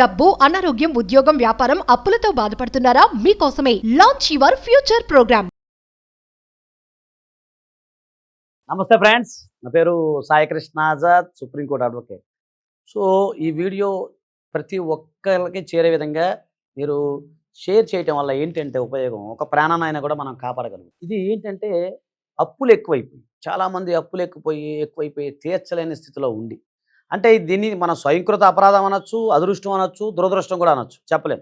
డబ్బు, అనారోగ్యం, ఉద్యోగం, వ్యాపారం, అప్పులతో బాధపడుతున్నారా? మీకోసమే లాంచ్ యువర్ ఫ్యూచర్ ప్రోగ్రామ్. నమస్తే ఫ్రెండ్స్, నా పేరు Sai Krishna Azad, supreme court advocate. So ఈ వీడియో ప్రతి ఒక్కరికి చేరే విధంగా మీరు షేర్ చేయటం వల్ల ఏంటంటే ఉపయోగం, ఒక ప్రాణాన్ని కూడా మనం కాపాడగలం. ఇది ఏంటంటే అప్పులు చాలామంది అప్పులు ఎక్కువైపోయి తీర్చలేని స్థితిలో ఉండి, అంటే దీన్ని మనం స్వయంకృత అపరాధం అనొచ్చు, అదృష్టం అనొచ్చు, దురదృష్టం కూడా అనొచ్చు, చెప్పలేం.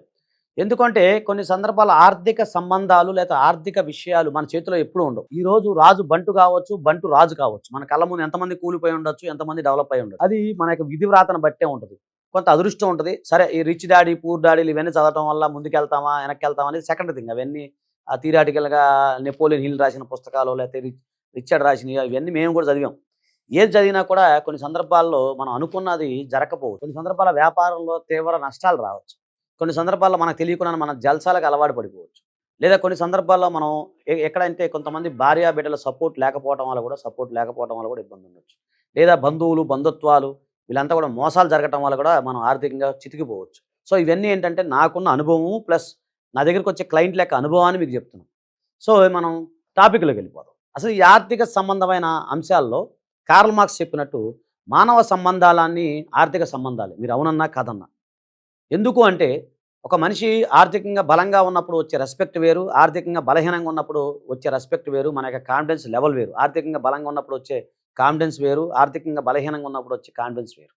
ఎందుకంటే కొన్ని సందర్భాల్లో ఆర్థిక సంబంధాలు లేదా ఆర్థిక విషయాలు మన చేతిలో ఎప్పుడూ ఉండవు. ఈ రోజు రాజు బంటు కావచ్చు, బంటు రాజు కావచ్చు. మన కళ్ళ ముందు ఎంతమంది కూలిపోయి ఉండొచ్చు, ఎంతమంది డెవలప్ అయి ఉండొచ్చు. అది మన యొక్క విధి వ్రాతను బట్టే ఉంటుంది. కొంత అదృష్టం ఉంటుంది. సరే, ఈ రిచ్ డాడీ పూర్ డాడీలు ఇవన్నీ చదవటం వల్ల ముందుకెళ్తామా వెనక్కి వెళ్తామా అనేది సెకండ్ థింగ్. అవన్నీ థియరాటికల్గా నెపోలియన్ హిల్ రాసిన పుస్తకాలు లేకపోతే రిచర్డ్ రాసినవి ఇవన్నీ మేము కూడా చదివాం. ఏది చదివినా కూడా కొన్ని సందర్భాల్లో మనం అనుకున్నది జరగకపోవచ్చు. కొన్ని సందర్భాల వ్యాపారంలో తీవ్ర నష్టాలు రావచ్చు. కొన్ని సందర్భాల్లో మనకు తెలియకుండా మన జల్సాలకు అలవాటు పడిపోవచ్చు. లేదా కొన్ని సందర్భాల్లో మనం ఎక్కడంటే కొంతమంది భార్య బిడ్డల సపోర్ట్ లేకపోవడం వల్ల కూడా ఇబ్బంది ఉండొచ్చు. లేదా బంధువులు, బంధుత్వాలు వీళ్ళంతా కూడా మోసాలు జరగటం వల్ల కూడా మనం ఆర్థికంగా చితికిపోవచ్చు. సో ఇవన్నీ ఏంటంటే నాకున్న అనుభవము ప్లస్ నా దగ్గరికి వచ్చే క్లయింట్ లెక్క అనుభవాన్ని మీకు చెప్తున్నాం. సో మనం టాపిక్లోకి వెళ్ళిపోదాం. అసలు ఈ ఆర్థిక సంబంధమైన అంశాల్లో కార్ల్ మార్క్స్ చెప్పినట్టు మానవ సంబంధాలన్నీ ఆర్థిక సంబంధాలే. మీరు అవునన్నా కాదన్నా. ఎందుకు అంటే ఒక మనిషి ఆర్థికంగా బలంగా ఉన్నప్పుడు వచ్చే రెస్పెక్ట్ వేరు, ఆర్థికంగా బలహీనంగా ఉన్నప్పుడు వచ్చే రెస్పెక్ట్ వేరు, మన యొక్క కాన్ఫిడెన్స్ లెవెల్ వేరు. ఆర్థికంగా బలంగా ఉన్నప్పుడు వచ్చే కాన్ఫిడెన్స్ వేరు, ఆర్థికంగా బలహీనంగా ఉన్నప్పుడు వచ్చే కాన్ఫిడెన్స్ వేరు.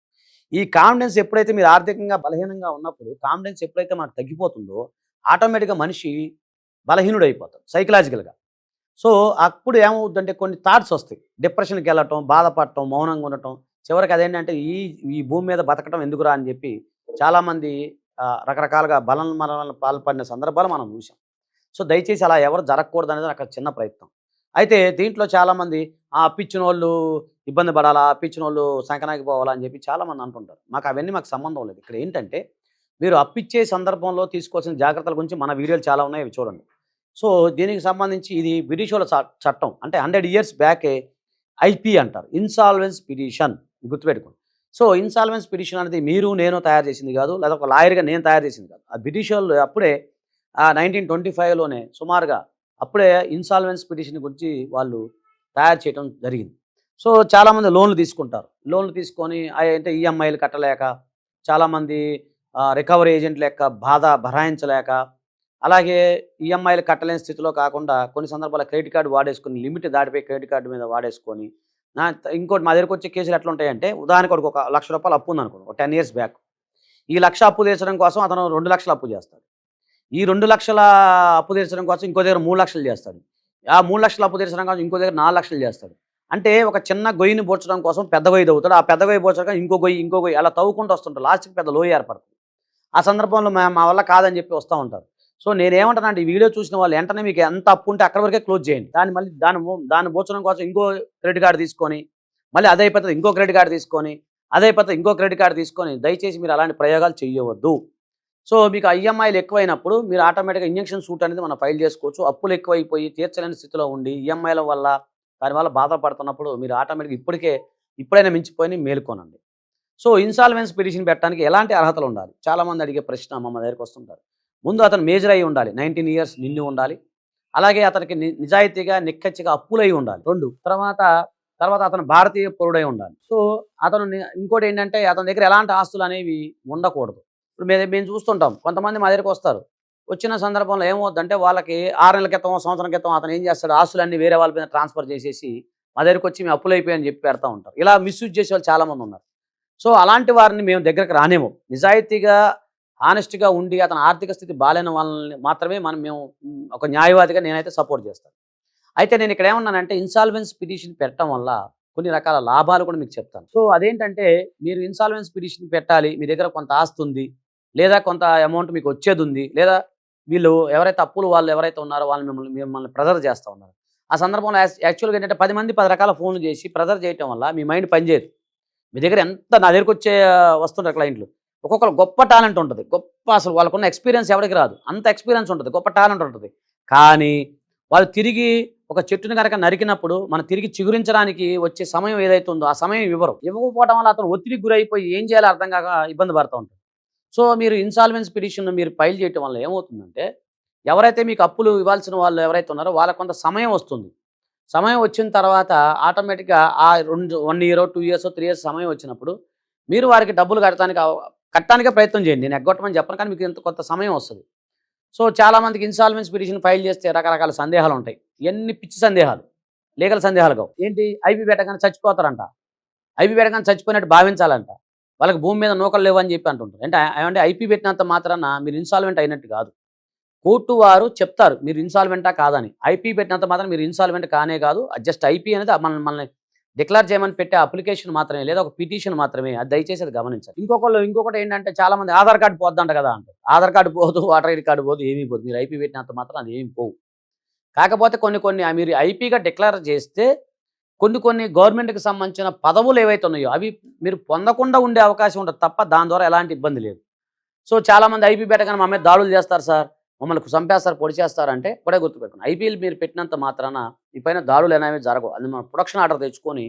ఈ కాన్ఫిడెన్స్ ఎప్పుడైతే మీరు ఆర్థికంగా బలహీనంగా ఉన్నప్పుడు కాన్ఫిడెన్స్ ఎప్పుడైతే మనకు తగ్గిపోతుందో ఆటోమేటిక్గా మనిషి బలహీనుడు అయిపోతాడు సైకలాజికల్గా. సో అప్పుడు ఏమవుతుందంటే కొన్ని థాట్స్ వస్తాయి. డిప్రెషన్కి వెళ్ళటం, బాధపడటం, మౌనంగా ఉండటం. చివరికి అదేంటంటే ఈ భూమి మీద బతకటం ఎందుకురా అని చెప్పి చాలామంది రకరకాలుగా మరణాలను పాల్పడిన సందర్భాలు మనం చూసాం. సో దయచేసి అలా ఎవరు జరగకూడదు అనేది నాకు చిన్న ప్రయత్నం. అయితే దీంట్లో చాలామంది అప్పిచ్చిన వాళ్ళు ఇబ్బంది పడాలా, అప్పిచ్చిన వాళ్ళు సంకనాకి పోవాలా అని చెప్పి చాలామంది అంటుంటారు. మాకు సంబంధం లేదు. ఇక్కడ ఏంటంటే మీరు అప్పిచ్చే సందర్భంలో తీసుకోవాల్సిన జాగ్రత్తల గురించి మన వీడియోలు చాలా ఉన్నాయి, అవి చూడండి. సో దీనికి సంబంధించి ఇది బ్రిటిష్ వాళ్ళ చట్టం, అంటే 100 years బ్యాకే ఐపీ అంటారు, ఇన్సాల్వెన్స్ పిటిషన్. గుర్తుపెట్టుకోండి. సో ఇన్సాల్వెన్స్ పిటిషన్ అనేది మీరు నేను తయారు చేసింది కాదు, లేదా ఒక లాయర్గా నేను తయారు చేసింది కాదు. ఆ బ్రిటిష్ వాళ్ళు అప్పుడే 1925లోనే సుమారుగా అప్పుడే ఇన్సాల్వెన్స్ పిటిషన్ గురించి వాళ్ళు తయారు చేయడం జరిగింది. సో చాలామంది లోన్లు తీసుకుంటారు. లోన్లు తీసుకొని అంటే ఈఎంఐలు కట్టలేక, చాలామంది రికవరీ ఏజెంట్ లెక్క బాధ భరాయించలేక, అలాగే ఈఎంఐలు కట్టలేని స్థితిలో కాకుండా కొన్ని సందర్భాల్లో క్రెడిట్ కార్డు వాడేసుకొని, లిమిట్ దాటిపోయి క్రెడిట్ కార్డు మీద వాడేసుకొని, ఇంకోటి మా దగ్గరకు వచ్చే కేసులు ఎట్లా ఉంటాయంటే, ఉదాహరణకు ఒక ₹1,00,000 అప్పు ఉందనుకోండి, ఒక 10 years బ్యాక్. ఈ 1,00,000 అప్పు తీర్చడం కోసం అతను 2,00,000 అప్పు చేస్తాడు. ఈ 2,00,000 అప్పు తీర్చడం కోసం ఇంకో దగ్గర 3,00,000 చేస్తాడు. ఆ 3,00,000 అప్పు తీర్చడం కోసం ఇంకో దగ్గర 4,00,000 చేస్తాడు. అంటే ఒక చిన్న గొయ్యిని బోర్చడం కోసం పెద్ద గొయ్యి తవ్వుతాడు. ఆ పెద్ద గొయ్యి బోర్చడం ఇంకో గొయ్యి అలా తవ్వుకుంటూ వస్తుంటారు. లాస్ట్కి పెద్ద లోయ ఏర్పడుతుంది. ఆ సందర్భంలో మా వల్ల కాదని చెప్పి వస్తూ ఉంటారు. సో నేనేమంటానంటే, ఈ వీడియో చూసిన వాళ్ళు వెంటనే మీకు ఎంత అప్పు ఉంటే అక్కడి వరకే క్లోజ్ చేయండి. మళ్ళీ దాన్ని బోర్చడం కోసం ఇంకో క్రెడిట్ కార్డు తీసుకొని, మళ్ళీ అదే అయిపోతుంది ఇంకో క్రెడిట్ కార్డు తీసుకొని, అదే అయిపోతుంది ఇంకో క్రెడిట్ కార్డు తీసుకొని, దయచేసి మీరు అలాంటి ప్రయోగాలు చేయవద్దు. సో మీకు ఈఎంఐలు ఎక్కువైనప్పుడు మీరు ఆటోమేటిక్గా ఇంజెక్షన్ సూట్ అనేది మనం ఫైల్ చేసుకోవచ్చు. అప్పులు ఎక్కువైపోయి తీర్చలేని స్థితిలో ఉండి ఈఎంఐల వల్ల దానివల్ల బాధపడుతున్నప్పుడు మీరు ఆటోమేటిక్గా ఇప్పుడైనా మించిపోయి మేలుకోనండి. సో ఇన్సాల్వెన్స్ పిటిషన్ పెట్టడానికి ఎలాంటి అర్హతలు ఉండాలి? చాలామంది అడిగే ప్రశ్న మా దగ్గరికి వస్తుంటారు. ముందు అతను మేజర్ అయి ఉండాలి, 19 years నిండి ఉండాలి. అలాగే అతనికి నిజాయితీగా నిక్కచ్చిగా అప్పులై ఉండాలి. 2 తర్వాత అతను భారతీయ పౌరుడై ఉండాలి. సో అతను ఇంకోటి ఏంటంటే అతని దగ్గర ఎలాంటి ఆస్తులు అనేవి ఉండకూడదు. ఇప్పుడు మేము చూస్తుంటాం, కొంతమంది మా దగ్గరికి వస్తారు. వచ్చిన సందర్భంలో ఏమవుద్దంటే, వాళ్ళకి 6 నెలల క్రితం, సంవత్సరం క్రితం అతను ఏం చేస్తాడు, ఆస్తులన్నీ వేరే వాళ్ళ మీద ట్రాన్స్ఫర్ చేసేసి మా దగ్గరికి వచ్చి మేము అప్పులైపోయాయని చెప్పి పెడతా ఉంటారు. ఇలా మిస్యూజ్ చేసే వాళ్ళు చాలామంది ఉన్నారు. సో అలాంటి వారిని మేము దగ్గరకు రానేమో. నిజాయితీగా హానెస్ట్గా ఉండి అతని ఆర్థిక స్థితి బాలేని వాళ్ళని మాత్రమే మేము ఒక న్యాయవాదిగా నేనైతే సపోర్ట్ చేస్తాను. అయితే నేను ఇక్కడ ఏమన్నానంటే, ఇన్సాల్వెన్స్ పిటిషన్ పెట్టడం వల్ల కొన్ని రకాల లాభాలు కూడా మీకు చెప్తాను. సో అదేంటంటే, మీరు ఇన్సాల్వెన్స్ పిటిషన్ పెట్టాలి, మీ దగ్గర కొంత ఆస్తి ఉంది, లేదా కొంత అమౌంట్ మీకు వచ్చేది ఉంది, లేదా వీళ్ళు ఎవరైతే అప్పులు వాళ్ళు ఎవరైతే ఉన్నారో వాళ్ళు మిమ్మల్ని ప్రెజర్ చేస్తూ ఉన్నారు. ఆ సందర్భంలో యాక్చువల్గా ఏంటంటే 10 మంది 10 రకాల ఫోన్లు చేసి ప్రెజర్ చేయటం వల్ల మీ మైండ్ పనిచేయదు. మీ దగ్గర నా దగ్గరకు వచ్చే వస్తుంటారు క్లయింట్లు, ఒక్కొక్కరు గొప్ప టాలెంట్ ఉంటుంది, అసలు వాళ్ళకున్న ఎక్స్పీరియన్స్ ఎవరికి రాదు, అంత ఎక్స్పీరియన్స్ ఉంటుంది, గొప్ప టాలెంట్ ఉంటుంది. కానీ వాళ్ళు తిరిగి ఒక చెట్టుని కనుక నరికినప్పుడు మనం తిరిగి చిగురించడానికి వచ్చే సమయం ఏదైతే ఉందో ఆ సమయం ఇవ్వకపోవడం వల్ల అతను ఒత్తిడికి గురైపోయి ఏం చేయాలో అర్థం కాక ఇబ్బంది పడుతూ ఉంటాడు. సో మీరు ఇన్సాల్వెన్స్ పిటిషన్ మీరు ఫైల్ చేయటం వల్ల ఏమవుతుందంటే ఎవరైతే మీకు అప్పులు ఇవ్వాల్సిన వాళ్ళు ఎవరైతే ఉన్నారో వాళ్ళకు కొంత సమయం వస్తుంది. సమయం వచ్చిన తర్వాత ఆటోమేటిక్‌గా ఆ 1 ఇయరో, 2 ఇయర్సో, 3 ఇయర్స్ సమయం వచ్చినప్పుడు మీరు వారికి డబ్బులు కట్టడానికే ప్రయత్నం చేయండి. నేను ఎగ్గొట్టమని చెప్పను, కానీ మీకు కొంత సమయం వస్తది. సో చాలామందికి ఇన్సాల్వెన్స్ పిటిషన్ ఫైల్ చేస్తే రకరకాల సందేహాలు ఉంటాయి. ఇయన్నీ పిచ్చి సందేహాలు. లీగల్ సందేహాలు కావు. ఏంటి, ఐపీ పెట్టగానే చచ్చిపోతారంట. ఐపీ పెట్టగానే చచ్చిపోయినట్టు భావించాలంట. వాళ్ళకి భూమి మీద నూకలు లేవని చెప్పి అంటుంటారు. అంటే ఐపీ పెట్టినంత మాత్రాన మీరు ఇన్సాల్వెంట్ అయినట్టు కాదు. కోర్టు వారు చెప్తారు మీరు ఇన్సాల్వెంటా కాదని. ఐపీ పెట్టినంత మాత్రం మీరు ఇన్సాల్వెంట్ కానే కాదు. జస్ట్ ఐపీ అనేది మనల్ని డిక్లేర్ చేయమని పెట్టే అప్లికేషన్ మాత్రమే, లేదా ఒక పిటిషన్ మాత్రమే. అది దయచేసి అది గమనించాలి. ఇంకొకటి ఏంటంటే చాలా మంది ఆధార్ కార్డు పోద్దంట కదా అంటారు. ఆధార్ కార్డు పోదు, ఓటర్ ఐడి కార్డు పోదు, ఏమీ పోదు. మీరు ఐపీ పెట్టినంత మాత్రం అది ఏమి పోవు. కాకపోతే కొన్ని మీరు ఐపీగా డిక్లేర్ చేస్తే కొన్ని గవర్నమెంట్కి సంబంధించిన పదవులు ఏవైతే ఉన్నాయో అవి మీరు పొందకుండా ఉండే అవకాశం ఉంటుంది తప్ప దాని ద్వారా ఎలాంటి ఇబ్బంది లేదు. సో చాలామంది ఐపీ పెట్టగానే మా మీద దాడులు చేస్తారు సార్, మమ్మల్ని చంపేస్తారు, పొడి చేస్తారంటే కూడా గుర్తుపెట్టుకోండి. ఐపీఎల్ మీరు పెట్టినంత మాత్రాన ఈ పైన దాడులు అనేవి జరగవు. అది మనం ప్రొడక్షన్ ఆర్డర్ తెచ్చుకొని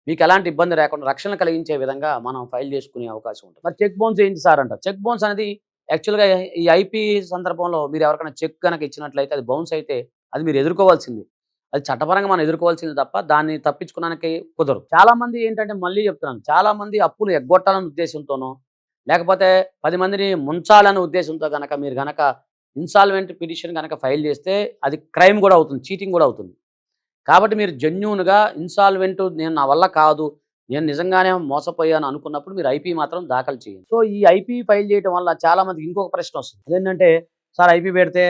మీకు ఎలాంటి ఇబ్బంది లేకుండా రక్షణ కలిగించే విధంగా మనం ఫైల్ చేసుకునే అవకాశం ఉంటుంది. మరి చెక్ బౌన్స్ ఏంటి సార్ అంటారు. చెక్ బౌన్స్ అనేది యాక్చువల్గా ఈ ఐపీ సందర్భంలో మీరు ఎవరికైనా చెక్ కనుక ఇచ్చినట్లయితే అది బౌన్స్ అయితే అది మీరు ఎదుర్కోవాల్సింది. అది చట్టపరంగా మనం ఎదుర్కోవాల్సింది తప్ప దాన్ని తప్పించుకోవడానికి కుదరదు. చాలామంది ఏంటంటే మళ్ళీ చెప్తున్నాను, చాలామంది అప్పులు ఎగ్గొట్టాలనే ఉద్దేశంతోనో లేకపోతే 10 మందిని ముంచాలనే ఉద్దేశంతో కనుక మీరు కనుక ఇన్సాల్వెంట్ పిటిషన్ కనుక ఫైల్ చేస్తే అది క్రైమ్ కూడా అవుతుంది, చీటింగ్ కూడా అవుతుంది. కాబట్టి మీరు జెన్యూన్గా ఇన్సాల్వెంట్ నా వల్ల కాదు, నేను నిజంగానే మోసపోయాను అనుకున్నప్పుడు మీరు ఐపీ మాత్రం దాఖలు చేయండి. సో ఈ ఐపీ ఫైల్ చేయడం వల్ల చాలామందికి ఇంకొక ప్రశ్న వస్తుంది. అదేంటంటే సార్ ఐపీ పెడితే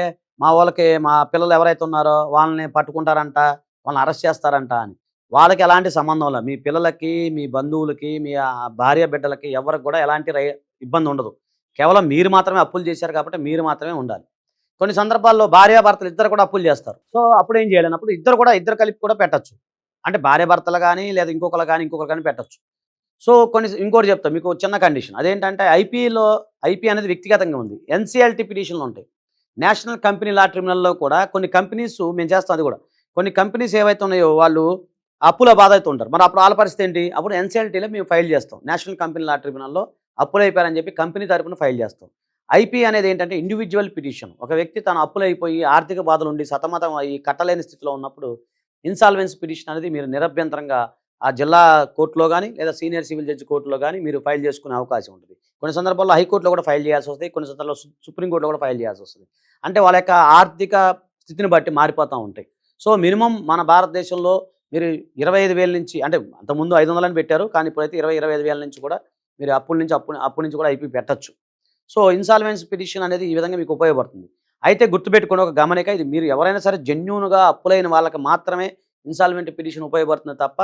మా పిల్లలు ఎవరైతే ఉన్నారో వాళ్ళని పట్టుకుంటారంట, వాళ్ళని అరెస్ట్ చేస్తారంట అని. వాళ్ళకి ఎలాంటి సంబంధం లేదు. మీ పిల్లలకి, మీ బంధువులకి, మీ భార్య బిడ్డలకి ఎవరికి కూడా ఎలాంటి ఇబ్బంది ఉండదు. కేవలం మీరు మాత్రమే అప్పులు చేశారు కాబట్టి మీరు మాత్రమే ఉండాలి. కొన్ని సందర్భాల్లో భార్యాభర్తలు ఇద్దరు కూడా అప్పులు చేస్తారు. సో అప్పుడు ఏం చేయాలన్నప్పుడు ఇద్దరు కలిపి కూడా పెట్టచ్చు. అంటే భార్యాభర్తలు కానీ లేదా ఇంకొకరు కానీ పెట్టచ్చు. సో ఇంకోటి చెప్తాను మీకు చిన్న కండిషన్. అదేంటంటే ఐపీ అనేది వ్యక్తిగతంగా ఉంది. ఎన్సీఎల్టీ పిటిషన్లు ఉంటాయి. నేషనల్ కంపెనీ లా ట్రిబ్యునల్లో కూడా కొన్ని కంపెనీస్ మేము చేస్తాం. అది కూడా కొన్ని కంపెనీస్ ఏవైతే ఉన్నాయో వాళ్ళు అప్పుల బాధ అయితే ఉంటారు. మరి అప్పుడు వాళ్ళ పరిస్థితి ఏంటి, అప్పుడు ఎన్సీఎల్టీలో మేము ఫైల్ చేస్తాం. నేషనల్ కంపెనీ లా ట్రిబ్యునల్లో అప్పులు అయిపోయారని చెప్పి కంపెనీ తరపున ఫైల్ చేస్తాం. ఐపీ అనేది ఏంటంటే ఇండివిజువల్ పిటిషన్. ఒక వ్యక్తి తన అప్పులు అయిపోయి ఆర్థిక బాధలు ఉండి సతమతం అయ్యి కట్టలేని స్థితిలో ఉన్నప్పుడు ఇన్సాల్వెన్స్ పిటిషన్ అనేది మీరు నిరభ్యంతరంగా ఆ జిల్లా కోర్టులో కానీ లేదా సీనియర్ సివిల్ జడ్జి కోర్టులో కానీ మీరు ఫైల్ చేసుకునే అవకాశం ఉంటుంది. కొన్ని సందర్భాల్లో హైకోర్టులో కూడా ఫైల్ చేయాల్సి వస్తుంది, కొన్ని సందర్భాల్లో సుప్రీంకోర్టులో కూడా ఫైల్ చేయాల్సి వస్తుంది. అంటే వాళ్ళ యొక్క ఆర్థిక స్థితిని బట్టి మారిపోతూ ఉంటాయి. సో మినిమం మన భారతదేశంలో మీరు 25,000 నుంచి, అంటే అంతకుముందు 500 అని పెట్టారు, కానీ ఇప్పుడైతే 25,000 నుంచి కూడా మీరు అప్పుల నుంచి కూడా ఐపీ పెట్టచ్చు. సో ఇన్సాల్వెన్స్ పిటిషన్ అనేది ఈ విధంగా మీకు ఉపయోగపడుతుంది. అయితే గుర్తుపెట్టుకుని ఒక గమనిక, ఇది మీరు ఎవరైనా సరే జెన్యూన్గా అప్పులైన వాళ్ళకి మాత్రమే ఇన్సాల్వెంట్ పిటిషన్ ఉపయోగపడుతుంది తప్ప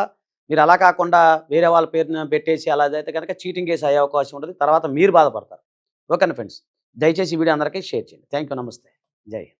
మీరు అలా కాకుండా వేరే వాళ్ళ పేరున పెట్టేసి అలా అయితే కనుక చీటింగ్ కేసు అయ్యే అవకాశం ఉంటుంది. తర్వాత మీరు బాధపడతారు. ఓకేనా ఫ్రెండ్స్, దయచేసి ఈ వీడియో అందరికీ షేర్ చేయండి. థ్యాంక్ యూ, నమస్తే, జై హింద్.